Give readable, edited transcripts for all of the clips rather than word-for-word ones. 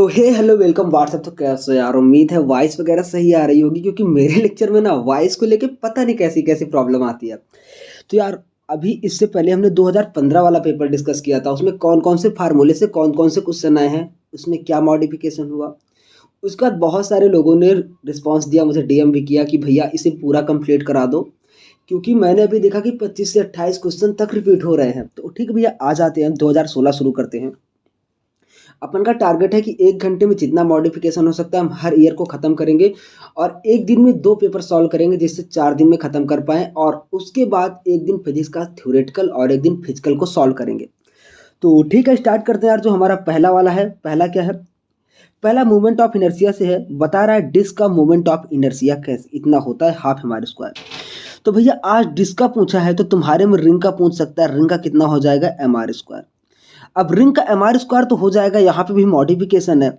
तो हे hello welcome WhatsApp. तो कैसे हो यार? उम्मीद है वॉइस वगैरह सही आ रही होगी, क्योंकि मेरे लेक्चर में ना वॉइस को लेके पता नहीं कैसी कैसी प्रॉब्लम आती है। तो यार अभी इससे पहले हमने 2015 वाला पेपर डिस्कस किया था। उसमें कौन कौन से फार्मूले से कौन कौन से क्वेश्चन आए हैं, उसमें क्या मॉडिफिकेशन हुआ। उसके बाद बहुत सारे लोगों ने रिस्पॉन्स दिया, मुझे डीएम भी किया कि भैया इसे पूरा कंप्लीट करा दो, क्योंकि मैंने अभी देखा कि 25 से 28 क्वेश्चन तक रिपीट हो रहे हैं। तो ठीक है भैया, आ जाते हैं, 2016 शुरू करते हैं। अपन का टारगेट है कि 1 घंटे में जितना मॉडिफिकेशन हो सकता है हम हर ईयर को ख़त्म करेंगे, और एक दिन में 2 पेपर सॉल्व करेंगे, जिससे 4 दिन में ख़त्म कर पाएँ। और उसके बाद एक दिन फिजिक्स का थ्योरेटिकल और एक दिन फिजिकल को सॉल्व करेंगे। तो ठीक है, स्टार्ट करते हैं यार। जो हमारा पहला वाला है, पहला क्या है? पहला मूवमेंट ऑफ इनर्शिया से है। बता रहा है डिस्क का मूवमेंट ऑफ इनर्शिया कैसे इतना होता है, हाफ एम आर स्क्वायर। तो भैया आज डिस्क का पूछा है, तो तुम्हारे में रिंग का पूछ सकता है। रिंग का कितना हो जाएगा? M R square. अब रिंग का एम आर स्क्वायर तो हो जाएगा, यहाँ पे भी मॉडिफिकेशन है।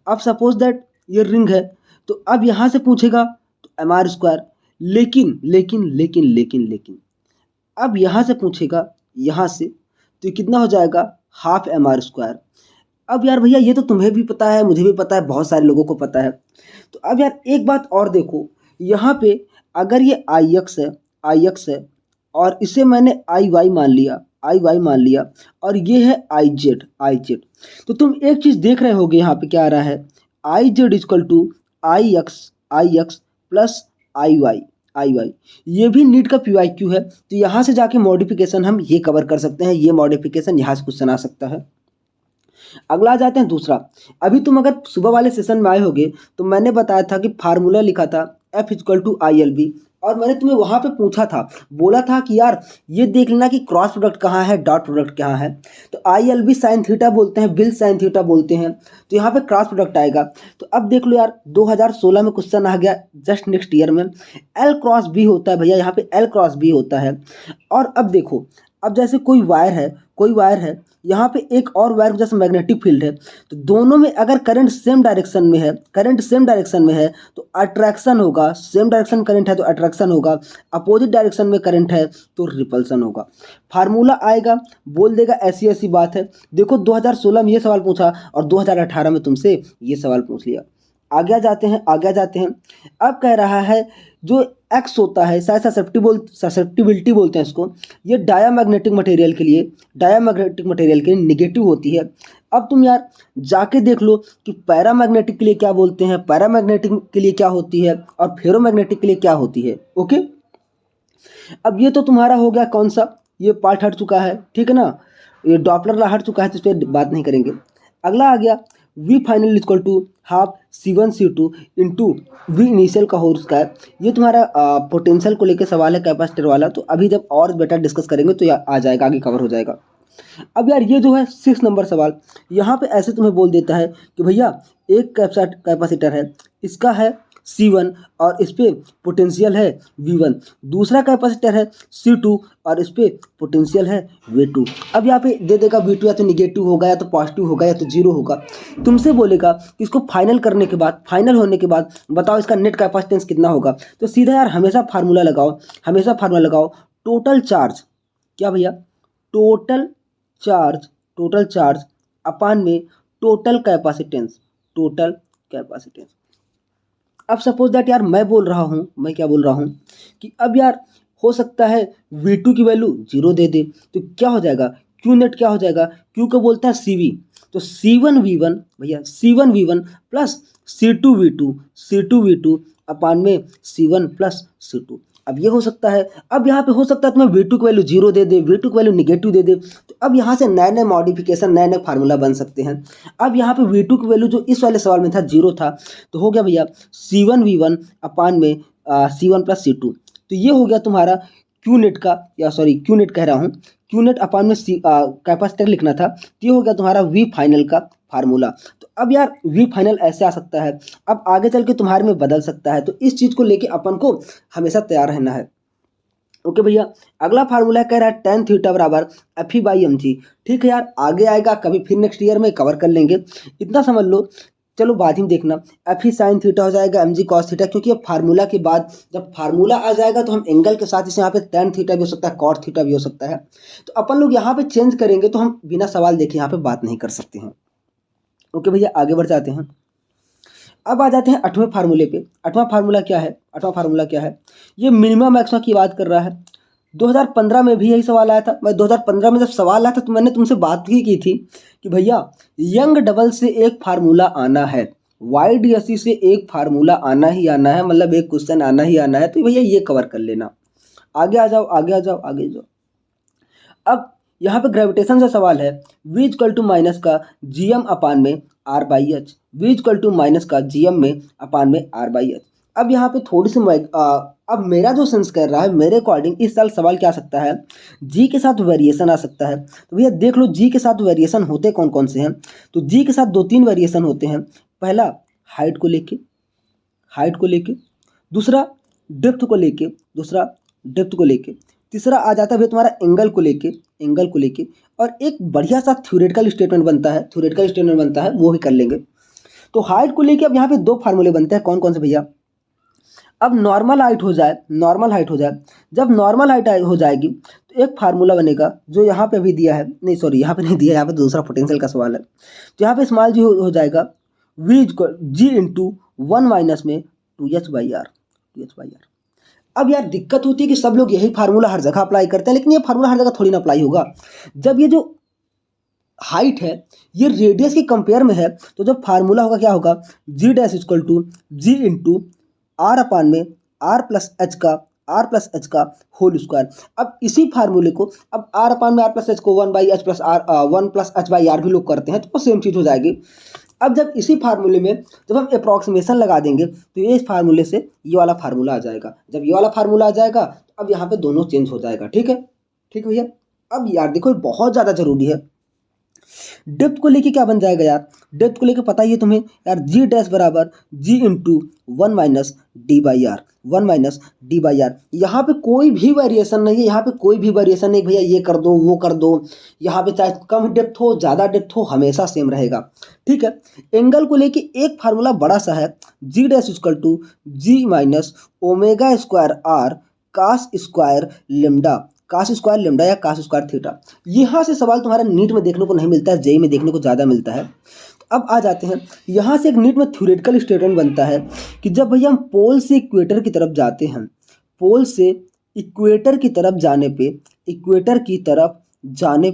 अब सपोज दैट ये रिंग है, तो अब यहाँ से पूछेगा तो एम आर स्क्वायर। लेकिन लेकिन लेकिन लेकिन लेकिन अब यहाँ से पूछेगा, यहाँ से, तो ये कितना हो जाएगा? Half M R square. अब यार भैया ये तो तुम्हें भी पता है, मुझे भी पता है, बहुत सारे लोगों को पता है। तो अब यार एक बात और देखो, यहाँ पे अगर ये आई एक्स है, आई एक्स है, और इसे मैंने आई वाई मान लिया, आई वाई मान लिया, और ये है आई जेड, आई जेड। तो तुम एक चीज़ देख रहे होगे, यहाँ पे क्या आ रहा है? I Z equal to I X plus I Y, I Y. ये भी नीट का पी वाई क्यू है। तो यहाँ से जाके मॉडिफिकेशन हम ये कवर कर सकते हैं, ये मॉडिफिकेशन यहाँ से क्वेश्चन आ सकता है। अगला आ जाते हैं दूसरा। अभी तुम अगर सुबह वाले सेशन में आए होगे, तो मैंने बताया था कि फार्मूला लिखा था F equal to I L B, और मैंने तुम्हें वहां पे पूछा था, बोला था कि यार ये देख लेना कि क्रॉस प्रोडक्ट कहाँ है, डॉट प्रोडक्ट कहाँ है। तो I L B sine theta बोलते हैं, बिल साइन थीटा बोलते हैं, तो यहाँ पे क्रॉस प्रोडक्ट आएगा। तो अब देख लो यार, 2016 में क्वेश्चन आ गया, जस्ट नेक्स्ट ईयर में। एल क्रॉस बी होता है भैया, यहाँ पे एल क्रॉस बी होता है। और अब देखो, अब जैसे कोई वायर है, कोई वायर है, यहाँ पे एक और वायर जैसे मैग्नेटिक फील्ड है, तो दोनों में अगर करंट सेम डायरेक्शन में है, करंट सेम डायरेक्शन में है, तो अट्रैक्शन होगा। सेम डायरेक्शन करंट है तो अट्रैक्शन होगा, अपोजिट डायरेक्शन में करंट है तो रिपल्सन होगा। फार्मूला आएगा, बोल देगा ऐसी ऐसी बात है। देखो 2016 में ये सवाल पूछा, और 2018 में तुमसे ये सवाल पूछ लिया। आगे आ जाते हैं, आगे आ जाते हैं। अब कह रहा है जो एक्स होता है, शायद ससेप्टिबिलिटी बोलते हैं इसको, ये डायामैग्नेटिक मटेरियल के लिए, डायामैग्नेटिक मटेरियल के लिए निगेटिव होती है। अब तुम यार जाके देख लो कि पैरामैग्नेटिक के लिए क्या बोलते हैं, पैरामैग्नेटिक के लिए क्या होती है, और फेरोमैग्नेटिक के लिए क्या होती है। ओके, अब ये तो तुम्हारा हो गया कौन सा, ये पार्ट हट चुका है, ठीक है ना। ये डॉपलर ला हट चुका है, तो इस पर बात नहीं करेंगे। अगला आ गया V final equal to half C1 C2 into V initial का होल स्क्वायर। ये तुम्हारा पोटेंशियल को लेकर सवाल है, कैपेसिटर वाला। तो अभी जब और बेटा डिस्कस करेंगे तो आ जाएगा, आगे कवर हो जाएगा। अब यार ये जो है 6 नंबर सवाल, यहाँ पे ऐसे तुम्हें बोल देता है कि भैया एक कैपेसिटर है, इसका है C1 और इस पे पोटेंशियल है V1। दूसरा कैपेसिटर है C2 और इस पे पोटेंशियल है V2। अब यहाँ पे दे देगा V2 या तो निगेटिव होगा, या तो पॉजिटिव होगा, या तो जीरो होगा। तुमसे बोलेगा कि इसको फाइनल करने के बाद, फाइनल होने के बाद बताओ इसका नेट कैपेसिटेंस कितना होगा। तो सीधा यार हमेशा फार्मूला लगाओ, हमेशा फार्मूला लगाओ। टोटल चार्ज, क्या भैया? टोटल चार्ज, टोटल चार्ज अपान में टोटल कैपेसिटेंस, टोटल कैपेसिटेंस। अब सपोज दैट यार मैं बोल रहा हूँ, मैं क्या बोल रहा हूँ कि अब यार हो सकता है V2 की वैल्यू 0 दे दे, तो क्या हो जाएगा? क्यू नेट क्या हो जाएगा? क्यू को बोलता है CV। तो C1V1 भैया, C1V1 प्लस C2V2, C2V2 अपान में C1 प्लस C2। अब ये हो सकता है, अब यहाँ पे हो सकता है तुम्हें V2 की वैल्यू 0 दे दे, V2 की वैल्यू निगेटिव दे दे। तो अब यहाँ से नए नए मॉडिफिकेशन, नए नए फार्मूला बन सकते हैं। अब यहाँ पे V2 की वैल्यू जो इस वाले सवाल में था 0 था, तो हो गया भैया C1V1 अपान में C1 प्लस C2। तो ये हो गया तुम्हारा क्यू नेट का, या सॉरी क्यू नेट कह रहा हूँ, क्यू नेट अपान में कैपेसिटर लिखना था। तो ये हो गया तुम्हारा वी फाइनल का फार्मूला। तो अब यार वी फाइनल ऐसे आ सकता है, अब आगे चल के तुम्हारे में बदल सकता है। तो इस चीज़ को लेके अपन को हमेशा तैयार रहना है। ओके भैया, अगला फार्मूला कह रहा है टेन थीटा बराबर F E by M G. ठीक है यार, आगे आएगा कभी, फिर नेक्स्ट ईयर में कवर कर लेंगे, इतना समझ लो। चलो बाद ही में देखना, एफ ही साइन थीटा हो जाएगा एम जी कॉस थीटा, क्योंकि अब फार्मूला के बाद जब फार्मूला आ जाएगा तो हम एंगल के साथ इसे यहाँ पे टेन थीटा भी हो सकता है, कॉट थीटा भी हो सकता है। तो अपन लोग यहाँ पे चेंज करेंगे, तो हम बिना सवाल देखे यहाँ पे बात नहीं कर सकते हैं। ओके भैया, आगे बढ़ जाते हैं। अब आ जाते हैं 8वें फार्मूले पे। 8वां फार्मूला क्या है? 8वां फार्मूला क्या है? ये मिनिमम मैक्सिमम की बात कर रहा है। 2015 में भी यही सवाल आया था। मैं 2015 में जब सवाल आया था तो मैंने तुमसे बात ही की थी कि भैया यंग डबल से एक फार्मूला आना है, YDSE से एक फार्मूला आना ही आना है, मतलब एक क्वेश्चन आना ही आना है, तो भैया ये कवर कर लेना। आगे आ जाओ, आगे आ जाओ, आगे जाओ। अब यहाँ पे ग्रेविटेशन से सवाल है, v इक्वल टू माइनस का जीएम अपान में R by H, v equal to minus का जीएम में अपान में आर बाई एच। अब यहाँ पे थोड़ी सी अब मेरा जो सेंस कर रहा है, मेरे अकॉर्डिंग इस साल सवाल क्या आ सकता है, जी के साथ वेरिएशन आ सकता है। तो भैया देख लो जी के साथ वेरिएशन होते कौन कौन से हैं। तो जी के साथ 2-3 वेरिएशन होते हैं। पहला हाइट को लेके, हाइट को लेके, दूसरा डेप्थ को लेके, दूसरा डेप्थ को लेके, तीसरा आ जाता है भैया तुम्हारा एंगल को लेके, एंगल को लेके, और एक बढ़िया सा थ्योरेटिकल स्टेटमेंट बनता है, थ्योरेटिकल स्टेटमेंट बनता है, वो भी कर लेंगे। तो हाइट को लेके अब यहाँ पे 2 फार्मूले बनते हैं, कौन कौन से भैया? अब नॉर्मल हाइट हो जाए, नॉर्मल हाइट हो जाए, जब नॉर्मल हाइट हो जाएगी तो एक फार्मूला बनेगा जो यहाँ पे भी दिया है, नहीं सॉरी यहाँ पे नहीं दिया, यहाँ पे दूसरा पोटेंशियल का सवाल है। तो यहाँ पे स्मॉल जी हो जाएगा वी जी इंटू 1 माइनस में 2h by are, 2h by R. अब यार दिक्कत होती है कि सब लोग यही फार्मूला हर जगह अप्लाई करते हैं, लेकिन ये फार्मूला हर जगह थोड़ी ना अप्लाई होगा। जब ये जो हाइट है ये रेडियस के कंपेयर में है, तो जब फार्मूला होगा क्या होगा, G dash equal to G into R upon में आर प्लस एच का, आर प्लस एच का होल स्क्वायर। अब इसी फार्मूले को अब आर अपान में आर प्लस एच को 1 by H plus R, 1 plus H by R भी लोग करते हैं, तो वो सेम चीज़ हो जाएगी। अब जब इसी फार्मूले में जब हम अप्रॉक्सीमेशन लगा देंगे तो ये इस फार्मूले से ये वाला फार्मूला आ जाएगा। जब ये वाला फार्मूला आ जाएगा तो अब यहाँ पे दोनों चेंज हो जाएगा। ठीक है, ठीक है भैया। अब यार देखो बहुत ज़्यादा जरूरी है, डेप्थ को लेके क्या बन जाएगा यार, डेप्थ को लेके पता ही है तुम्हें यार, जी डैश बराबर G into 1 minus D by R, 1 minus D by R. यहाँ पे कोई भी वेरिएशन नहीं है, यहाँ पे कोई भी वेरिएशन नहीं भैया, ये कर दो वो कर दो, यहाँ पे चाहे कम डेप्थ हो ज़्यादा डेप्थ हो हमेशा सेम रहेगा। ठीक है, एंगल को लेके एक फार्मूला बड़ा सा है, G dash equal to G minus omega square R cos square lambda, cos square lambda या कास स्क्वायर थीटा। यहाँ से सवाल तुम्हारा नीट में देखने को नहीं मिलता है, जेई में देखने को ज़्यादा मिलता है। अब आ जाते हैं यहाँ से एक नीट में थ्योरेटिकल स्टेटमेंट बनता है कि जब भैया हम पोल से इक्वेटर की तरफ जाते हैं, पोल से इक्वेटर की तरफ जाने पे, इक्वेटर की तरफ जाने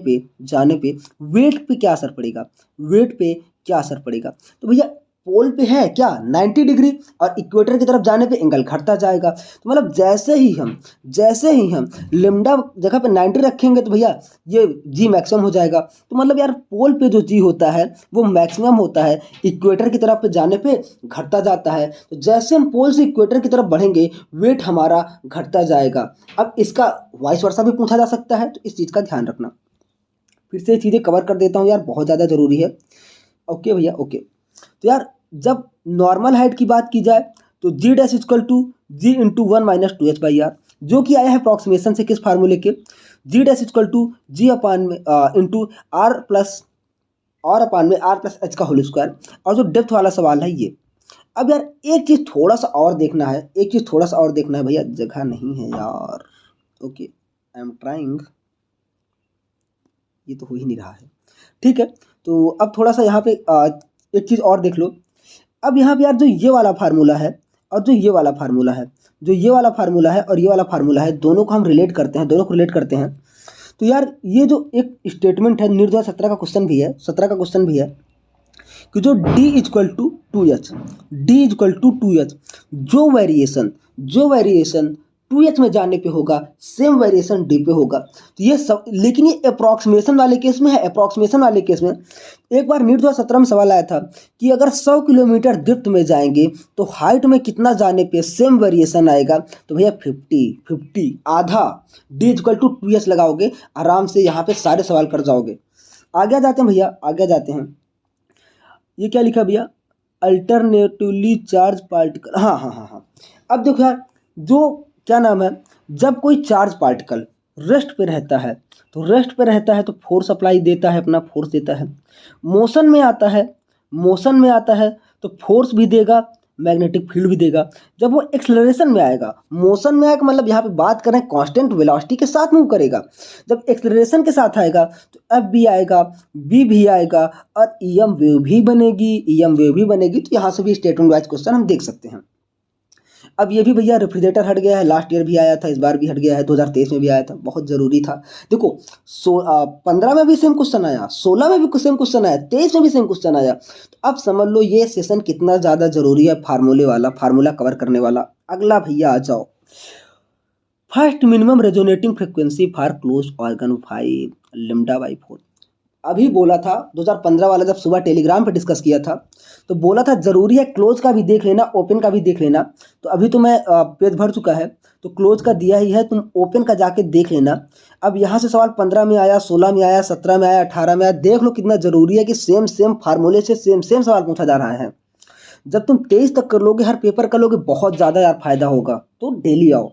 पे वेट पे क्या असर पड़ेगा, वेट पे क्या असर पड़ेगा। तो भैया पोल पे है क्या 90 डिग्री और इक्वेटर की तरफ जाने पे एंगल घटता जाएगा। तो मतलब जैसे ही हम लेमडा जगह पे 90 रखेंगे तो भैया ये जी मैक्सिमम हो जाएगा। तो मतलब यार पोल पे जो जी होता है वो मैक्सिमम होता है, इक्वेटर की तरफ पे जाने पे घटता जाता है। तो जैसे हम पोल से इक्वेटर की तरफ बढ़ेंगे वेट हमारा घटता जाएगा। अब इसका वाइस वर्सा भी पूछा जा सकता है, तो इस चीज़ का ध्यान रखना। फिर से ये चीज़ें कवर कर देता हूँ यार, बहुत ज़्यादा ज़रूरी है। ओके भैया, ओके। तो यार जब नॉर्मल हाइट की बात की जाए तो G dash equal to G into 1 minus 2h by R, जो कि आया है अप्रॉक्सीमेशन से किस फार्मूले के, G dash equal to G upon में इंटू आर प्लस और अपान में आर प्लस एच का होल स्क्वायर। और जो डेप्थ वाला सवाल है ये। अब यार एक चीज़ थोड़ा सा और देखना है, एक चीज़ थोड़ा सा और देखना है भैया, जगह नहीं है यार। ओके, आई एम ट्राइंग, ये तो हो ही नहीं रहा है। ठीक है, तो अब थोड़ा सा यहाँ पे एक चीज़ और देख लो। अब यहाँ पे यार जो ये वाला फार्मूला है और जो ये वाला फार्मूला है, जो ये वाला फार्मूला है और ये वाला फार्मूला है, दोनों को हम रिलेट करते हैं, दोनों को रिलेट करते हैं। तो यार ये जो एक स्टेटमेंट है, नीट 2017 का क्वेश्चन भी है, 17 का क्वेश्चन भी है कि जो d equal to 2h, d equal to 2h, जो वेरिएशन 2h में जाने पे होगा सेम वेरिएशन d पे होगा। तो ये सब, लेकिन ये अप्रॉक्सीमेशन वाले केस में है। अप्रॉक्सीमेशन वाले केस में एक बार नीट 2017 में सवाल आया था कि अगर 100 किलोमीटर डेप्थ में जाएंगे तो हाइट में कितना जाने पे सेम वेरिएशन आएगा। तो भैया 50 आधा, d इक्वल टू 2h लगाओगे आराम से, यहाँ पे सारे सवाल कर जाओगे। आगे जाते हैं भैया, आगे जाते हैं। ये क्या लिखा भैया, अल्टरनेटिवली चार्ज पार्टिकल। हाँ। अब देखो यार, जो क्या नाम है, जब कोई चार्ज पार्टिकल रेस्ट पे रहता है तो रेस्ट पे रहता है तो फोर्स अप्लाई देता है, अपना फोर्स देता है। मोशन में आता है, मोशन में आता है तो फोर्स भी देगा, मैग्नेटिक फील्ड भी देगा। जब वो एक्सेलरेशन में आएगा, मोशन में आएगा मतलब यहाँ पे बात करें कांस्टेंट वेलोसिटी के साथ मूव करेगा। जब एक्सेलरेशन के साथ आएगा तो एफ भी आएगा, बी भी आएगा और ईएम वेव भी बनेगी, ईएम वेव भी बनेगी। तो यहाँ से भी स्टेटमेंट वाइज क्वेश्चन हम देख सकते हैं। अब ये भी भैया रेफ्रिजरेटर हट गया है, लास्ट ईयर भी आया था, इस बार भी हट गया है, 2023 में भी आया था, बहुत ज़रूरी था। देखो 15 में भी सेम क्वेश्चन आया, 16 में भी सेम क्वेश्चन आया, 23 में भी सेम क्वेश्चन आया। तो अब समझ लो ये सेशन कितना ज़्यादा जरूरी है, फार्मूले वाला, फार्मूला कवर करने वाला। अगला भैया आ जाओ, first minimum resonating frequency for close organ 5 λ/4। अभी बोला था 2015 वाला, जब सुबह टेलीग्राम पे डिस्कस किया था तो बोला था जरूरी है क्लोज का भी देख लेना, ओपन का भी देख लेना। तो अभी तो मैं पेज भर चुका है, तो क्लोज का दिया ही है, तुम ओपन का जाके देख लेना। अब यहाँ से सवाल 15 में आया, 16 में आया, 17 में आया, 18 में आया। देख लो कितना जरूरी है कि सेम सेम फार्मूले से सेम सेम सवाल पूछा जा रहा है। जब तुम 23 तक कर लोगे, हर पेपर कर लोगे, बहुत ज़्यादा यार फायदा होगा। तो डेली आओ।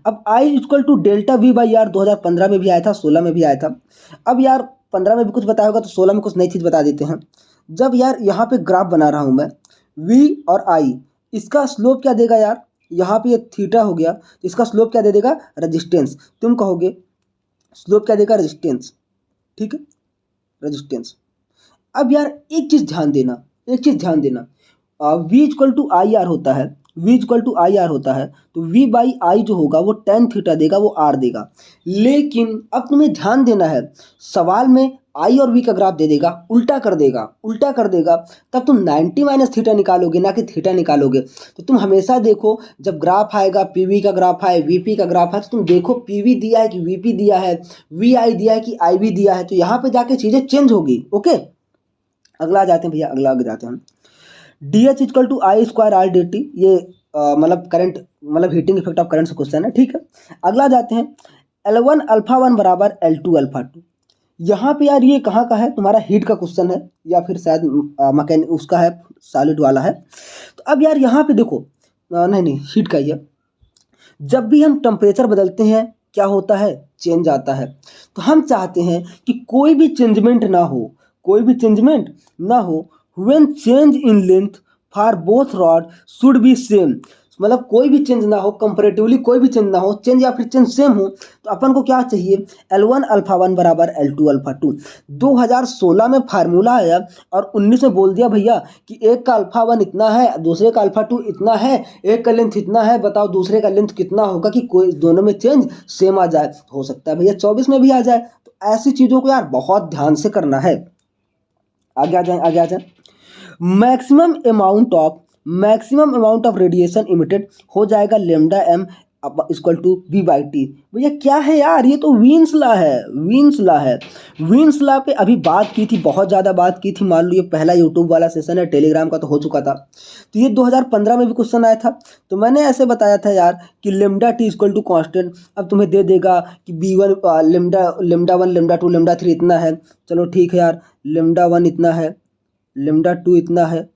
अब I equal to delta V by R 2015 में भी आया था, 16 में भी आया था। अब यार 15 में भी कुछ बताया होगा तो 16 में कुछ नई चीज़ बता देते हैं। जब यार यहाँ पे ग्राफ बना रहा हूँ मैं, वी और आई, इसका स्लोप क्या देगा यार, यहाँ पे ये थीटा हो गया, तो इसका स्लोप क्या दे देगा, रेजिस्टेंस। तुम कहोगे स्लोप क्या देगा, रेजिस्टेंस, ठीक है, रेजिस्टेंस। अब यार एक चीज़ ध्यान देना, एक चीज़ ध्यान देना, V equal to I R होता है, V equal to I R होता है, तो वी बाई आई जो होगा वो टेन थीटा देगा, वो आर देगा। लेकिन अब तुम्हें ध्यान देना है, सवाल में आई और वी का ग्राफ दे देगा, उल्टा कर देगा, उल्टा कर देगा, तब तुम 90 माइनस थीटा निकालोगे, ना कि थीटा निकालोगे। तो तुम हमेशा देखो, जब ग्राफ आएगा, पीवी का ग्राफ आए, वीपी का ग्राफ है, तो तुम देखो पीवी दिया है कि वीपी दिया है, वी आई दिया है कि आई वी दिया है, तो यहाँ पे जाके चीज़ें चेंज होगी। ओके, अगला आ जाते हैं भैया, अगला आगे जाते हैं हम। D H equal to I square R D T, ये मतलब करंट, मतलब हीटिंग इफेक्ट ऑफ करंट से क्वेश्चन है, ठीक है। अगला जाते हैं, L1 अल्फा 1 बराबर L2 अल्फा 2। यहाँ पे यार ये कहाँ का है, तुम्हारा हीट का क्वेश्चन है या फिर शायद मैकेनिक उसका है, सॉलिड वाला है। तो अब यार यहाँ पे देखो, नहीं नहीं हीट का ही है। जब भी हम टेम्परेचर बदलते हैं क्या होता है, चेंज आता है। तो हम चाहते हैं कि कोई भी चेंजमेंट ना हो, कोई भी चेंजमेंट ना हो। When change in length for both rod should be same, मतलब कोई भी चेंज ना हो, कंपैरेटिवली कोई भी चेंज ना हो, चेंज या फिर चेंज सेम हो। तो अपन को क्या चाहिए, L1 अल्फा 1 बराबर L2 अल्फा 2। 2016 में फार्मूला आया और 19 में बोल दिया भैया कि एक का अल्फा 1 इतना है, दूसरे का अल्फा 2 इतना है, एक का लेंथ इतना है, बताओ दूसरे का लेंथ कितना होगा कि कोई दोनों में चेंज सेम आ जाए। हो सकता है भैया 24 में भी आ जाए। तो ऐसी चीज़ों को यार बहुत ध्यान से करना है। आगे आ जाए, आगे आ जाए। Maximum amount of radiation emitted हो जाएगा lambda M equal to B by T. भैया क्या है यार, ये तो वीन्स लॉ है, वीन्स लॉ है। वीन्स लॉ पे अभी बात की थी, बहुत ज़्यादा बात की थी। मान लो ये पहला यूट्यूब वाला सेशन है, टेलीग्राम का तो हो चुका था। तो ये 2015 में भी क्वेश्चन आया था, तो मैंने ऐसे बताया था यार कि lambda T equal to constant. अब तुम्हें दे देगा कि B one lambda 1 lambda 2 lambda 3 इतना है। चलो ठीक है यार, लेमडा 1 इतना है, लेमडा 2 इतना है,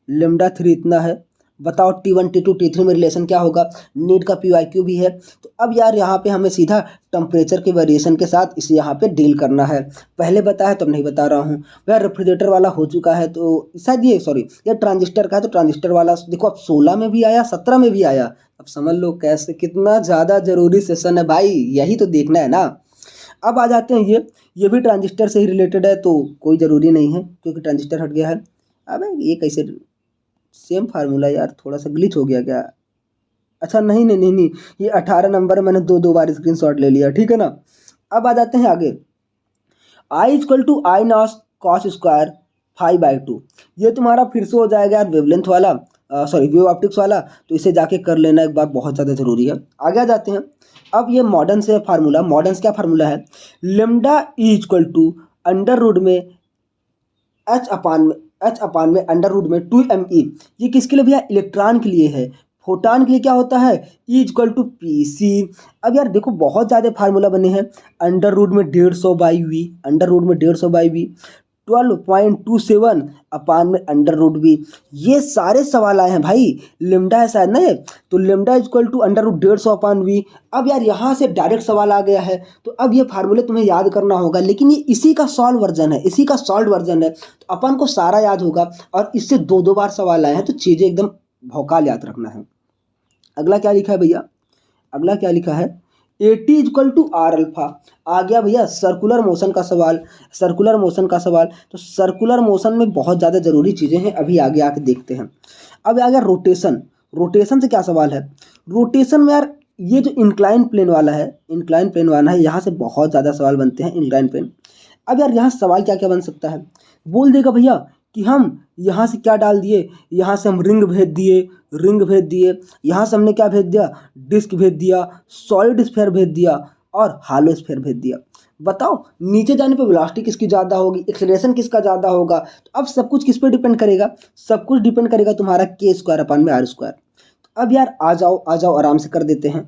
लेमडा 3 इतना है। बताओ T1 T2 T3 में रिलेशन क्या होगा। नीट का PYQ भी है। तो अब यार यहाँ पे हमें सीधा टेम्परेचर के वेरिएशन के साथ इसे यहाँ पे डील करना है। पहले बताया तो नहीं बता रहा हूँ यार, रेफ्रिजरेटर वाला हो चुका है, तो शायद ये सॉरी ये ट्रांजिस्टर का है, तो ट्रांजिस्टर वाला देखो अब 16 में भी आया, 17 में भी आया। अब समझ लो कैसे, कितना ज़्यादा जरूरी सेशन है भाई, यही तो देखना है ना। अब आ जाते हैं, ये भी ट्रांजिस्टर से ही रिलेटेड है, तो कोई ज़रूरी नहीं है क्योंकि ट्रांजिस्टर हट गया है। अब ये कैसे, सेम फार्मूला यार, थोड़ा सा ग्लिच हो गया क्या। अच्छा नहीं नहीं नहीं नहीं, ये 18 नंबर मैंने दो बार स्क्रीनशॉट ले लिया, ठीक है ना। अब आ जाते हैं आगे, I equal to I naught cos square 5/2। ये तुम्हारा फिर से हो जाएगा यार वेवलेंथ वाला, सॉरी वेव ऑप्टिक्स वाला। तो इसे जाके कर लेना एक बार, बहुत ज़्यादा जरूरी है। आगे आ जाते हैं, अब ये मॉडर्न से फार्मूला, मॉडर्न क्या फार्मूला है, lambda E equal to under root में एच अपान में अंडर रूट में 2me। ये किसके लिए भैया, इलेक्ट्रॉन के लिए है। फोटान के लिए क्या होता है, E equal to P C. अब यार देखो बहुत ज़्यादा फार्मूला बने हैं, अंडर रूट में 150/v, अंडर रूट में 150/v, 12.27 अपान में अंडर रूट v। ये सारे सवाल आए हैं भाई, लेमडा है शायद ना ये, तो lambda equal to under root 150 upon v। अब यार यहाँ से डायरेक्ट सवाल आ गया है, तो अब ये फार्मूले तुम्हें याद करना होगा, लेकिन ये इसी का सॉल्व वर्जन है, इसी का सॉल्व वर्जन है। तो अपन को सारा याद होगा, और इससे दो बार सवाल आए हैं, तो चीज़ें एकदम भौकाल याद रखना है। अगला क्या लिखा है भैया, अगला क्या लिखा है, AT equal to R alpha. आ गया भैया सर्कुलर मोशन का सवाल, सर्कुलर मोशन का सवाल। तो सर्कुलर मोशन में बहुत ज़्यादा ज़रूरी चीज़ें हैं, अभी आगे आके देखते हैं। अब आ गया रोटेशन, रोटेशन से क्या सवाल है, रोटेशन में यार ये जो इंक्लाइन प्लेन वाला है, इंक्लाइन प्लेन वाला है, यहाँ से बहुत ज़्यादा सवाल बनते हैं इंक्लाइन प्लेन। अब यार यहाँ सवाल क्या क्या बन सकता है, बोल देगा भैया कि हम यहाँ से क्या डाल दिए, यहाँ से हम रिंग भेज दिए, रिंग भेज दिए, यहाँ से हमने क्या भेज दिया, डिस्क भेज दिया, सॉलिड स्फीयर भेज दिया और हालो स्फीयर भेज दिया। बताओ नीचे जाने पे वेलोसिटी किसकी ज़्यादा होगी, एक्सेलरेशन किसका ज़्यादा होगा। तो अब सब कुछ किस पे डिपेंड करेगा, सब कुछ डिपेंड करेगा तुम्हारा के स्क्वायर अपन में आर स्क्वायर। अब यार आ जाओ आराम से कर देते हैं।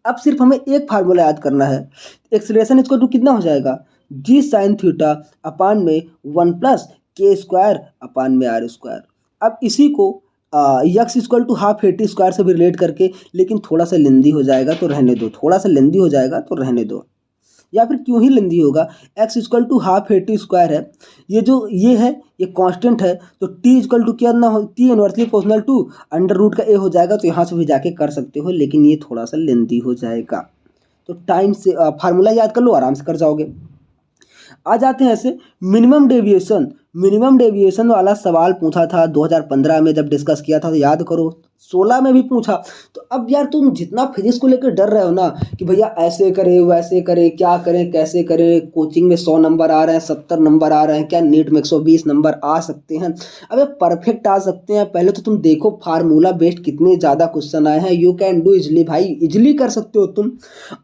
अब सिर्फ हमें एक फार्मूला याद करना है, एक्सेलरेशन इसको टू कितना हो जाएगा, जी साइन थीटा अपान में 1 प्लस के स्क्वायर अपान में आर स्क्वायर। अब इसी को x equal to half a t square से भी रिलेट करके, लेकिन थोड़ा सा लेंदी हो जाएगा तो रहने दो, थोड़ा सा लेंदी हो जाएगा तो रहने दो, या फिर क्यों ही लेंदी होगा, x equal to half a t square है, ये जो ये है ये कांस्टेंट है, तो टी इक्वल टू क्या ना हो, T inversely proportional to under root का ए हो जाएगा। तो यहाँ से भी जाके कर सकते हो, लेकिन ये थोड़ा सा लेंदी हो जाएगा। तो टाइम से फार्मूला याद कर लो, आराम से कर जाओगे। आ जाते हैं ऐसे मिनिमम डेविएशन, मिनिमम डेविएशन वाला सवाल पूछा था 2015 में जब डिस्कस किया था, तो याद करो 16 में भी पूछा। तो अब यार तुम जितना फिजिक्स को लेकर डर रहे हो ना कि भैया ऐसे करे वैसे करे, क्या करें कैसे करें, कोचिंग में 100 नंबर आ रहे हैं, 70 नंबर आ रहे हैं, क्या नीट में 120 नंबर आ सकते हैं, अबे परफेक्ट आ सकते हैं। पहले तो तुम देखो फार्मूला बेस्ड कितने ज़्यादा क्वेश्चन आए हैं, यू कैन डू इजली भाई, इजली कर सकते हो तुम।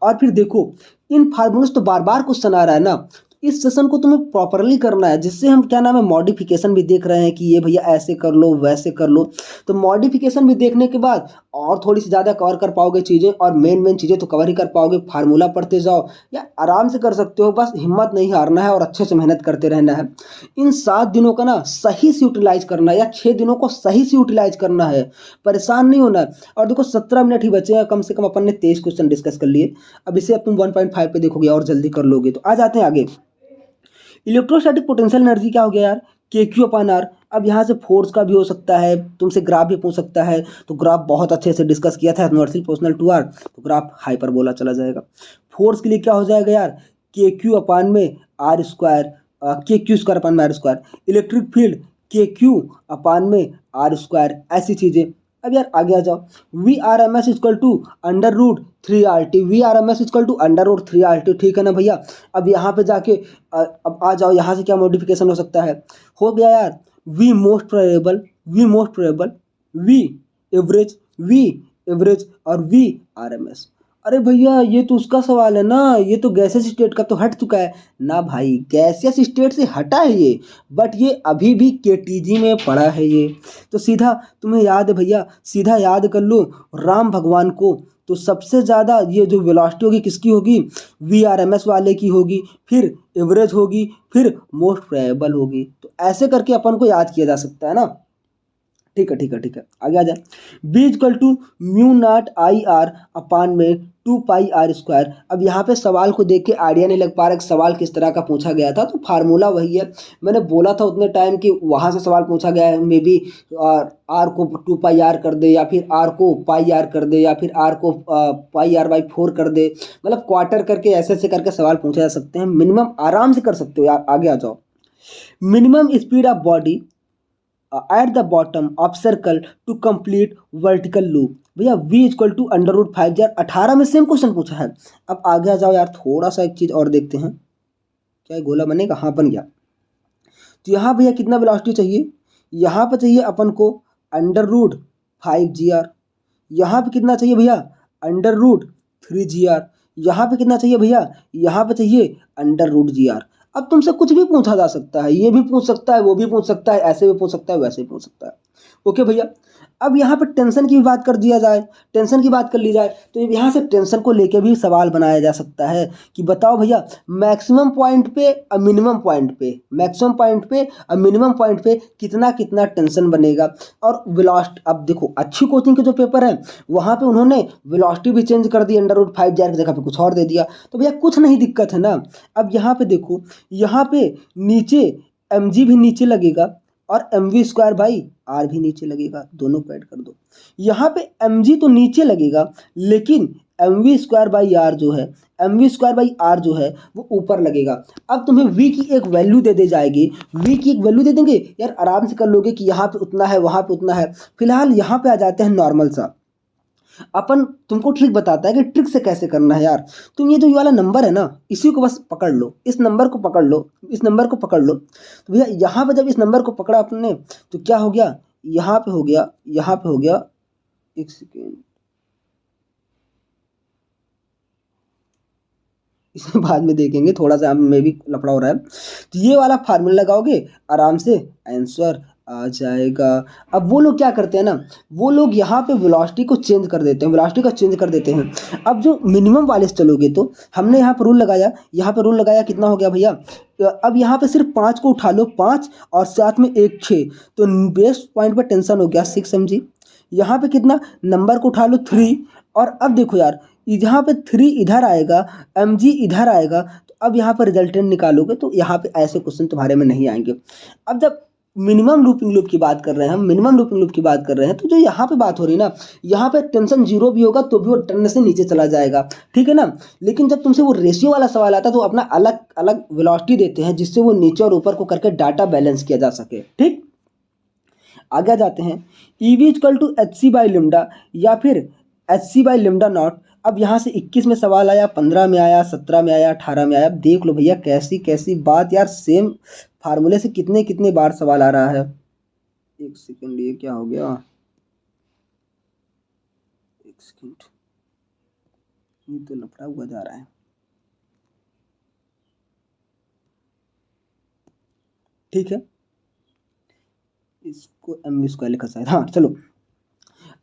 और फिर देखो इन फार्मूले तो बार बार क्वेश्चन आ रहा है ना, इस सेशन को तुम्हें प्रॉपरली करना है, जिससे हम क्या नाम है मॉडिफिकेशन भी देख रहे हैं कि ये भैया ऐसे कर लो वैसे कर लो। तो मॉडिफिकेशन भी देखने के बाद और थोड़ी सी ज़्यादा कवर कर पाओगे चीज़ें, और मेन चीज़ें तो कवर ही कर पाओगे। फार्मूला पढ़ते जाओ या आराम से कर सकते हो, बस हिम्मत नहीं हारना है और अच्छे से मेहनत करते रहना है। इन 7 दिनों का ना सही से यूटिलाइज करना है, या 6 दिनों को सही से यूटिलाइज करना है, परेशान नहीं होना है। और देखो 17 मिनट ही बचे हैं, कम से कम अपन ने 23 क्वेश्चन डिस्कस कर लिए। अब इसे अब तुम 1.5 पे देखोगे और जल्दी कर लोगे। तो आ जाते हैं आगे। इलेक्ट्रोस्टैटिक पोटेंशियल एनर्जी क्या हो गया यार, के क्यू अपान आर। अब यहाँ से फोर्स का भी हो सकता है, तुमसे ग्राफ भी पूछ सकता है, तो ग्राफ बहुत अच्छे से डिस्कस किया था इनवर्सली प्रोपोर्शनल टू आर, तो ग्राफ हाइपरबोला चला जाएगा। फोर्स के लिए क्या हो जाएगा यार, के क्यू अपान में आर स्क्वायर, के क्यू स्क्वायर अपान में आर स्क्वायर। इलेक्ट्रिक फील्ड के क्यू अपान में आर स्क्वायर, ऐसी चीज़ें। अब यार आगे आ जाओ, V R M S equal to under root 3 RT, V R M S equal to under root 3 RT, ठीक है ना भैया। अब यहाँ पे जाके अब आ जाओ, यहाँ से क्या मॉडिफिकेशन हो सकता है, हो गया यार V most probable, V most probable, V average, V average और वी आर एम एस। अरे भैया ये तो उसका सवाल है ना, ये तो गैसेस स्टेट का तो हट चुका है ना भाई, गैसियस स्टेट से हटा है ये, बट ये अभी भी केटीजी में पड़ा है ये। तो सीधा तुम्हें याद है भैया, सीधा याद कर लो राम भगवान को, तो सबसे ज़्यादा ये जो वेलोसिटी होगी किसकी होगी, वी आर एम एस वाले की होगी, फिर एवरेज होगी, फिर मोस्ट प्रोबेबल होगी। तो ऐसे करके अपन को याद किया जा सकता है ना। ठीक है ठीक है ठीक है, आगे आ जाए। B equal to mu naught I R upon में 2 पाई आर स्क्वायर। अब यहाँ पे सवाल को देख के आइडिया नहीं लग पा रहा कि सवाल किस तरह का पूछा गया था, तो फार्मूला वही है। मैंने बोला था उतने टाइम कि वहाँ से सवाल पूछा गया है, मे बी आर को 2 पाई आर कर दे, या फिर आर को पाई आर कर दे, या फिर आर को पाई आर/4 कर दे, मतलब क्वार्टर करके ऐसे ऐसे करके सवाल पूछे जा सकते हैं। मिनिमम आराम से कर सकते हो यार, आगे आ जाओ। Minimum speed of body at the bottom of circle to complete vertical loop. भैया v equal to under root 5, 2018 में सेम क्वेश्चन पूछा है। अब आगे आ जाओ यार, थोड़ा सा एक चीज़ और देखते हैं, क्या ये गोला बनेगा, हाँ बन गया। तो यहाँ भैया कितना वेलोसिटी चाहिए, यहाँ पे चाहिए अपन को अंडर रूट 5 GR, यहाँ पे कितना चाहिए भैया अंडर रूट 3 GR, यहाँ पे कितना चाहिए भैया, यहाँ पे चाहिए अंडर रूट GR। अब तुमसे कुछ भी पूछा जा सकता है, ये भी पूछ सकता है, वो भी पूछ सकता है, ऐसे भी पूछ सकता है, वैसे भी पूछ सकता है। ओके भैया, अब यहाँ पर टेंशन की भी बात कर दिया जाए, टेंशन की बात कर ली जाए, तो यहाँ से टेंशन को लेके भी सवाल बनाया जा सकता है कि बताओ भैया मैक्सिमम पॉइंट पे और मिनिमम पॉइंट पे, मैक्सिमम पॉइंट पे और मिनिमम पॉइंट पे कितना कितना टेंशन बनेगा। और वेलोसिटी, अब देखो अच्छी कोचिंग के जो पेपर हैं वहाँ पे उन्होंने वेलोसिटी भी चेंज कर दी, अंडर रूट 5 GR की जगह पे कुछ और दे दिया, तो भैया कुछ नहीं दिक्कत है ना। अब यहाँ पे देखो, यहाँ पे नीचे mg भी नीचे लगेगा और mv² भाई r भी नीचे लगेगा, दोनों को ऐड कर दो। यहाँ पे mg तो नीचे लगेगा लेकिन mv²/r जो है, mv²/r जो है वो ऊपर लगेगा। अब तुम्हें v की एक वैल्यू दे दी जाएगी, v की एक वैल्यू दे देंगे यार, आराम से कर लोगे कि यहाँ पे उतना है, वहाँ पे उतना है। फिलहाल यहाँ पे आ जाते हैं नॉर्मल सा। अपन तुमको ट्रिक बताता है कि ट्रिक से कैसे करना है यार। तुम ये जो ये वाला नंबर है ना, इसी को बस पकड़ लो, इस नंबर को पकड़ लो, इस नंबर को पकड़ लो। तो भैया यहाँ पे जब इस नंबर को पकड़ा अपने तो क्या हो गया, यहाँ पे हो गया, यहाँ पे हो गया, एक सेकेंड, इसे बाद में देखेंगे, थोड़ा सा में भी लफड़ा हो रहा है। तो ये वाला फार्मूला लगाओगे, आराम से आंसर आ जाएगा। अब वो लोग क्या करते हैं ना, वो लोग यहाँ पे वेलोसिटी को चेंज कर देते हैं, वेलोसिटी का चेंज कर देते हैं। अब जो मिनिमम वाले से चलोगे तो हमने यहाँ पर रूल लगाया, यहाँ पे रूल लगाया, कितना हो गया भैया, अब यहाँ पे सिर्फ 5 को उठा लो, 5 और साथ में एक 6, तो बेस्ट पॉइंट पर टेंशन हो गया 6 mg। यहाँ पे कितना, नंबर को उठा लो 3, और अब देखो यार यहाँ पे 3 इधर आएगा, mg इधर आएगा, तो अब यहाँ पर रिजल्टेंट निकालोगे तो यहाँ पे ऐसे क्वेश्चन तुम्हारे में नहीं आएंगे। अब जब मिनिमम लूपिंग लूप की बात कर रहे हैं हम, मिनिमम लूपिंग लूप की बात कर रहे हैं, तो जो यहाँ पे बात हो रही है ना, यहाँ पे टेंशन 0 भी होगा तो भी वो 10 से नीचे चला जाएगा, ठीक है ना। लेकिन जब तुमसे वो रेशियो वाला सवाल आता है तो अपना अलग अलग वेलोसिटी देते हैं जिससे वो नीचे और ऊपर को करके डाटा बैलेंस किया जा सके, ठीक। आगे जाते हैं, EV इक्वल टू hc/λ या फिर hc/λ0। अब यहाँ से 21 में सवाल आया, 15 में आया, 17 में आया, 18 में आया। अब देख लो भैया कैसी कैसी बात यार, सेम फार्मूले से कितने कितने बार सवाल आ रहा है। एक सेकंड, ये क्या हो गया, एक सेकंड, ये तो लफड़ा हुआ जा रहा है। ठीक है, इसको mv² लिखा शायद, हाँ चलो।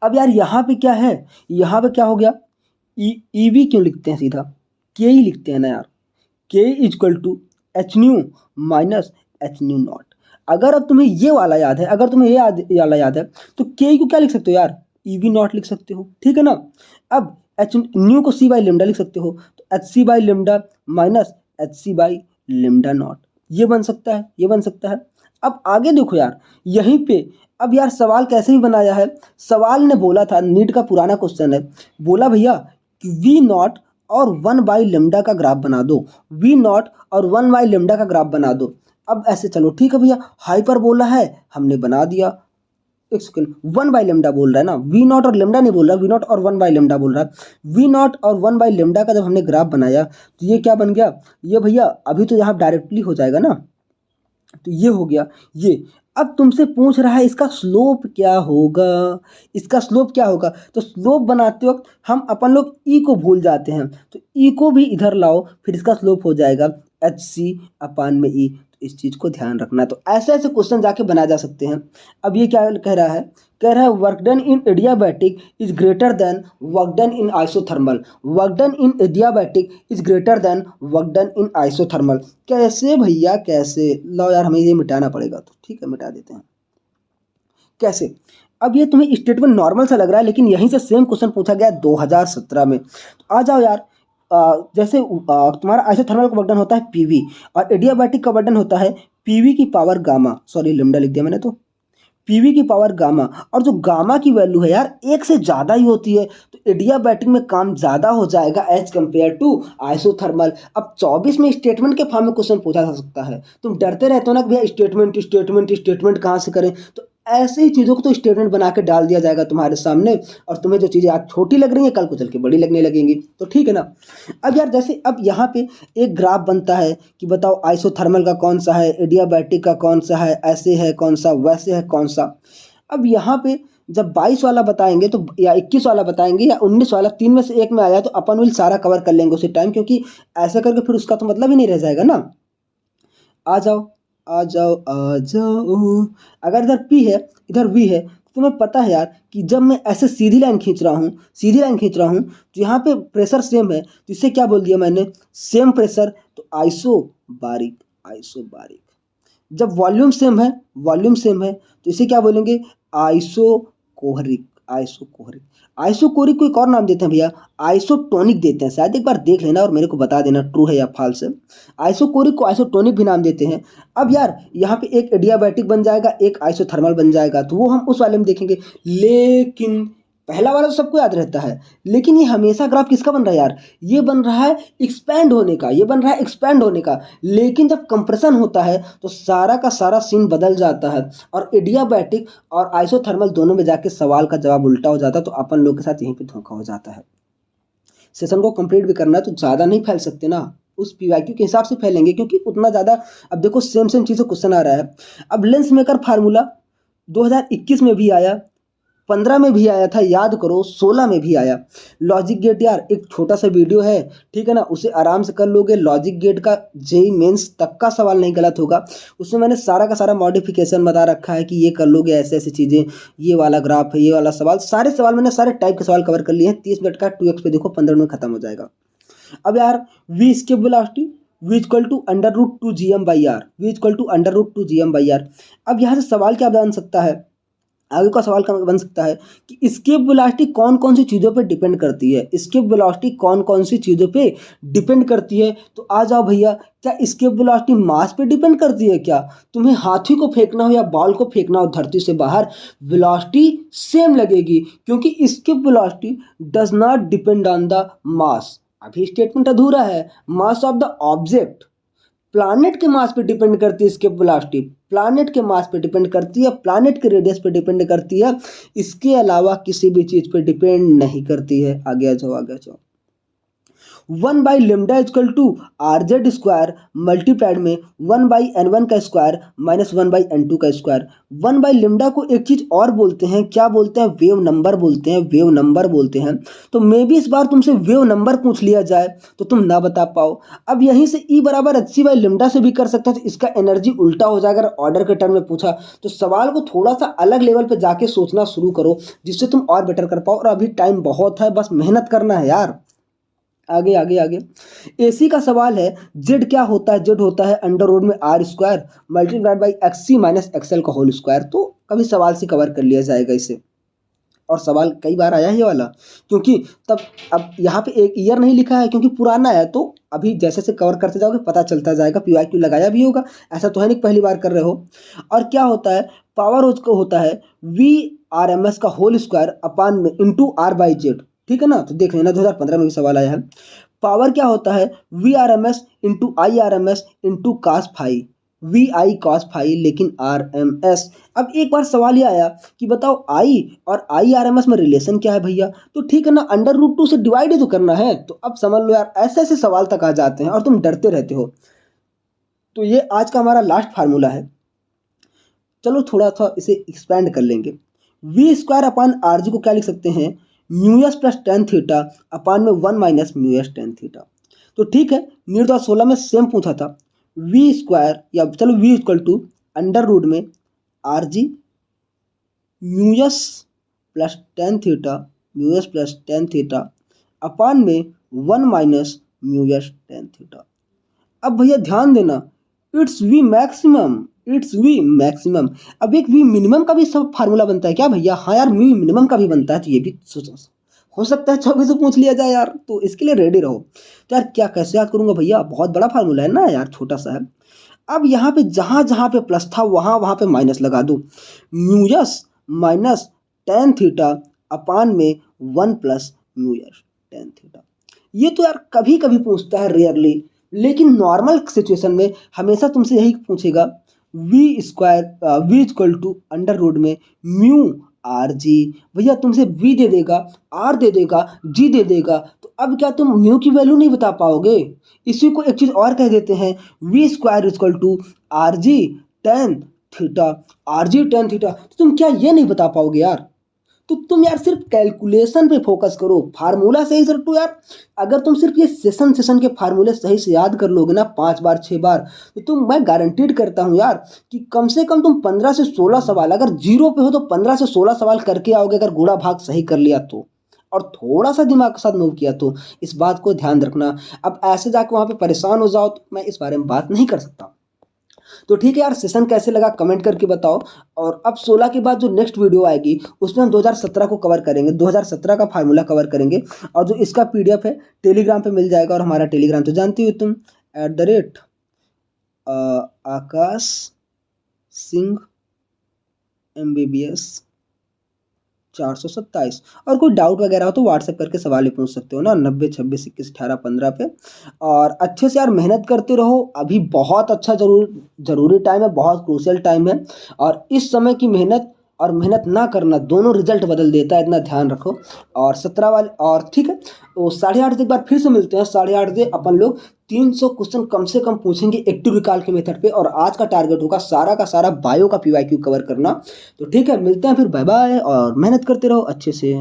अब यार यहाँ पे क्या है, यहाँ पे क्या हो गया, ईवी क्यों लिखते हैं, सीधा के ही लिखते हैं ना यार, K equal to H nu minus H nu naught. अगर अब तुम्हें ये वाला याद है, अगर तुम्हें ये वाला याद है तो के को क्या लिख सकते हो यार, ईवी नॉट लिख सकते हो, ठीक है ना। अब एच न्यू को c/λ लिख सकते हो, तो hc/λ माइनस hc/λ नॉट, ये बन सकता है, ये बन सकता है। अब आगे देखो यार, यहीं पे अब यार सवाल कैसे भी बनाया है, सवाल ने बोला था, नीट का पुराना क्वेश्चन है, बोला भैया कि v0 और 1/λ का ग्राफ बना दो, v0 और 1/λ का ग्राफ बना दो। अब ऐसे चलो ठीक है भैया, हाइपर बोला है, हमने बना दिया। एक सेकंड, 1/λ बोल रहा है ना, v0 और लेमडा नहीं बोल रहा, v0 और 1/λ बोल रहा है। v0 और 1/λ का जब हमने ग्राफ बनाया तो ये क्या बन गया, ये भैया अभी तो यहाँ डायरेक्टली हो जाएगा ना, तो ये हो गया ये। अब तुमसे पूछ रहा है इसका स्लोप क्या होगा, इसका स्लोप क्या होगा, तो स्लोप बनाते वक्त हम अपन लोग ई को भूल जाते हैं, तो ई को भी इधर लाओ, फिर इसका स्लोप हो जाएगा hc/e। इस चीज़ को ध्यान रखना है। तो ऐसे ऐसे क्वेश्चन जाके बनाए जा सकते हैं। अब ये क्या कह रहा है, कह रहा है work done in adiabatic is greater than work done in isothermal, work done in adiabatic is greater than work done in isothermal. कैसे भैया कैसे, लो यार हमें ये मिटाना पड़ेगा, तो ठीक है मिटा देते हैं। कैसे, अब ये तुम्हें स्टेटमेंट नॉर्मल सा लग रहा है लेकिन यहीं से सेम क्वेश्चन पूछा गया 2017 में। तो आ जाओ यार, जैसे तुम्हारा आइसोथर्मल का वर्क डन होता है पीवी और एडियाबैटिक का वर्क डन होता है पीवी की पावर गामा, सॉरी लिम्डा लिख दिया मैंने, तो पीवी की पावर गामा, और जो गामा की वैल्यू है यार एक से ज़्यादा ही होती है, तो एडियाबैटिक में काम ज़्यादा हो जाएगा एज कंपेयर टू आइसोथर्मल। अब 24 में स्टेटमेंट के फॉर्म में क्वेश्चन पूछा जा सकता है। तुम डरते रहते हो ना कि भैया स्टेटमेंट स्टेटमेंट स्टेटमेंट कहाँ से करें, तो ऐसे ही चीज़ों को तो स्टेटमेंट बना के डाल दिया जाएगा तुम्हारे सामने, और तुम्हें जो चीज़ें आज छोटी लग रही हैं कल को चल के बड़ी लगने लगेंगी, तो ठीक है ना। अब यार जैसे अब यहाँ पे एक ग्राफ बनता है कि बताओ आइसोथर्मल का कौन सा है, एडियाबैटिक का कौन सा है, ऐसे है कौन सा, वैसे है कौन सा। अब यहाँ पे जब 22 वाला बताएंगे तो या 21 वाला बताएंगे या 19 वाला, 3 में से एक में आया तो अपन विल सारा कवर कर लेंगे उसी टाइम, क्योंकि ऐसा करके फिर उसका तो मतलब ही नहीं रह जाएगा ना। आ जाओ आ जाओ आ जाओ, अगर इधर P है इधर V है, तो तुम्हें पता है यार कि जब मैं ऐसे सीधी लाइन खींच रहा हूँ, सीधी लाइन खींच रहा हूँ, तो यहाँ पे प्रेशर सेम है, तो इससे क्या बोल दिया मैंने, सेम प्रेशर, तो आइसोबारिक, आइसोबारिक। जब वॉल्यूम सेम है, वॉल्यूम सेम है, तो इसे क्या बोलेंगे, आइसोकोहरिक, आइसोकोरिक, आइसोकोरिक को एक और नाम देते हैं भैया, आइसोटोनिक देते हैं, शायद एक बार देख लेना और मेरे को बता देना ट्रू है या फॉल्स है। आइसोकोरिक को आइसोटोनिक भी नाम देते हैं। अब यार यहाँ पे एक एडियाबैटिक बन जाएगा, एक आइसोथर्मल बन जाएगा, तो वो हम उस वाले में देखेंगे। लेकिन पहला वाला तो सबको याद रहता है, लेकिन ये हमेशा ग्राफ किसका बन रहा है यार, ये बन रहा है एक्सपैंड होने का, ये बन रहा है एक्सपैंड होने का। लेकिन जब कंप्रेशन होता है तो सारा का सारा सीन बदल जाता है और एडियाबैटिक और आइसोथर्मल दोनों में जाके सवाल का जवाब उल्टा हो जाता है। तो अपन लोग के साथ यहीं पे धोखा हो जाता है। सेशन को कंप्लीट भी करना है तो ज़्यादा नहीं फैल सकते ना, उस पीवाईक्यू के हिसाब से फैलेंगे, क्योंकि उतना ज़्यादा। अब देखो सेम सेम चीज़ से क्वेश्चन आ रहा है। अब लेंस मेकर फार्मूला 2021 में भी आया, 15 में भी आया था, याद करो 16 में भी आया। लॉजिक गेट यार एक छोटा सा वीडियो है, ठीक है ना, उसे आराम से कर लोगे। लॉजिक गेट का जेई मेंस तक का सवाल नहीं गलत होगा, उसमें मैंने सारा का सारा मॉडिफिकेशन बता रखा है कि ये कर लोगे ऐसे ऐसी चीज़ें, ये वाला ग्राफ है, ये वाला सवाल, सारे सवाल मैंने सारे टाइप के सवाल कवर कर लिए हैं। 30 मिनट का 2x पे देखो, 15 मिनट में खत्म हो जाएगा। अब यार V escape velocity v equal to under root two G M by R, V equal to under root two G M by R. अब यहाँ से सवाल क्या बन सकता है, आगे का सवाल बन सकता है कि स्केप वेलोसिटी कौन कौन सी चीज़ों पे डिपेंड करती है, स्केप वेलोसिटी कौन कौन सी चीज़ों पे डिपेंड करती है। तो आ जाओ भैया, क्या स्केप वेलोसिटी मास पे डिपेंड करती है क्या? तुम्हें हाथी को फेंकना हो या बॉल को फेंकना हो धरती से बाहर, वेलोसिटी सेम लगेगी, क्योंकि escape velocity does not depend on the mass. अभी स्टेटमेंट अधूरा है, mass of the object planet के मास पे डिपेंड करती है। स्केप वेलोसिटी प्लानेट के मास पे डिपेंड करती है, प्लानेट के रेडियस पे डिपेंड करती है, इसके अलावा किसी भी चीज़ पे डिपेंड नहीं करती है। आगे आ जाओ, आगे आ जाओ। 1/λ equal to R Z square multiplied में 1/n1 का स्क्वायर माइनस 1/n2 का स्क्वायर। 1/λ को एक चीज़ और बोलते हैं, क्या बोलते हैं, वेव नंबर बोलते हैं, वेव नंबर बोलते हैं। तो मे भी इस बार तुमसे वेव नंबर पूछ लिया जाए तो तुम ना बता पाओ। अब यहीं से E बराबर hc/λ से भी कर सकते हैं, तो इसका एनर्जी उल्टा हो जाएगा। अगर ऑर्डर के टर्म में पूछा तो सवाल को थोड़ा सा अलग लेवल पे जाके सोचना शुरू करो, जिससे तुम और बेटर कर पाओ। और अभी टाइम बहुत है, बस मेहनत करना है यार। आगे आगे आगे, एसी का सवाल है, जेड क्या होता है, जेड होता है अंडर रूट में R square multiplied by X C minus X L का होल स्क्वायर। तो कभी सवाल से कवर कर लिया जाएगा इसे, और सवाल कई बार आया है ये वाला, क्योंकि तब अब यहाँ पे एक ईयर नहीं लिखा है क्योंकि पुराना है, तो अभी जैसे से कवर करते जाओगे पता चलता जाएगा। पीवाईक्यू लगाया भी होगा, ऐसा तो है नहीं पहली बार कर रहे हो। और क्या होता है, पावर उसको होता है वी आर एम एस का होल स्क्वायर अपान में इंटू आर बाई जेड, ठीक है ना। तो देख लेना 2015 में भी सवाल आया है। पावर क्या होता है, V R M S into I R M S into cos phi, V I cos phi, लेकिन आर एम एस। अब एक बार सवाल ये आया कि बताओ आई और आई आर एम एस में रिलेशन क्या है भैया, तो ठीक है ना, अंडर रूट 2 से डिवाइड ही तो करना है। तो अब समझ लो यार, ऐसे ऐसे सवाल तक आ जाते हैं और तुम डरते रहते हो। तो ये आज का हमारा लास्ट फार्मूला है। चलो थोड़ा सा इसे एक्सपैंड कर लेंगे। V square upon R G को क्या लिख सकते हैं, mu S plus tan theta upon में 1 minus mu S tan theta. तो ठीक है, न्यू 2016 में सेम पूछा था। वी स्क्वायर या चलो V equal to under root में R G mu S plus tan theta, mu S plus tan theta upon में 1 minus mu S tan theta. अब भैया ध्यान देना, it's V maximum, it's V maximum. अब एक वी मिनिमम का भी सब फार्मूला बनता है क्या भैया? हाँ यार, वी मिनिमम का भी बनता है, तो ये भी हो सकता है 24 से पूछ लिया जाए यार, तो इसके लिए रेडी रहो। तो यार क्या कैसे याद करूंगा भैया, बहुत बड़ा फार्मूला है ना यार, छोटा सा है। अब यहाँ पे जहाँ जहाँ पे प्लस था वहाँ वहाँ पे माइनस लगा दो, mu S minus ten theta upon में 1 plus mu S tan theta. ये तो यार कभी कभी पूछता है, रेयरली, लेकिन नॉर्मल सिचुएशन में हमेशा तुमसे यही पूछेगा, V square V equal to under root में म्यू आर जी। भैया तुमसे वी दे देगा, आर दे देगा, जी दे देगा, तो अब क्या तुम म्यू की वैल्यू नहीं बता पाओगे? इसी को एक चीज़ और कह देते हैं, V square equal to R G tan theta, R G tan theta. तो तुम क्या ये नहीं बता पाओगे यार? तो तुम यार सिर्फ कैलकुलेशन पे फोकस करो, फार्मूला सही से रटो यार। अगर तुम सिर्फ ये सेशन सेशन के फार्मूले सही से याद कर लोगे ना 5 बार 6 बार, तो तुम, मैं गारंटीड करता हूँ यार कि कम से कम तुम 15 से 16 सवाल, अगर जीरो पे हो तो 15 से 16 सवाल करके आओगे, अगर गुणा भाग सही कर लिया तो, और थोड़ा सा दिमाग के साथ मूव किया तो। इस बात को ध्यान रखना। अब ऐसे जाके वहाँ पे परेशान हो जाओ तो मैं इस बारे में बात नहीं कर सकता। तो ठीक है यार, सेशन कैसे लगा कमेंट करके बताओ। और अब 16 के बाद जो नेक्स्ट वीडियो आएगी उसमें हम 2017 को कवर करेंगे, 2017 का फार्मूला कवर करेंगे। और जो इसका पीडीएफ है टेलीग्राम पे मिल जाएगा, और हमारा टेलीग्राम तो जानती हो तुम, @आकाश सिंह MBBS 427। और कोई डाउट वगैरह हो तो व्हाट्सएप करके सवाल ही पूछ सकते हो ना, 90 26 21 18 15 पे। और अच्छे से यार मेहनत करते रहो, अभी बहुत अच्छा जरूरी टाइम है, बहुत क्रूशियल टाइम है। और इस समय की मेहनत और मेहनत ना करना दोनों रिजल्ट बदल देता है, इतना ध्यान रखो। और 17 वाले, और ठीक है तो 8:30 से एक बार फिर से मिलते हैं, 8:30 से अपन लोग 300 क्वेश्चन कम से कम पूछेंगे एक्टिव रिकॉल के मेथड पे। और आज का टारगेट होगा सारा का सारा बायो का PYQ कवर करना। तो ठीक है, मिलते हैं फिर, बाय बाय, और मेहनत करते रहो अच्छे से।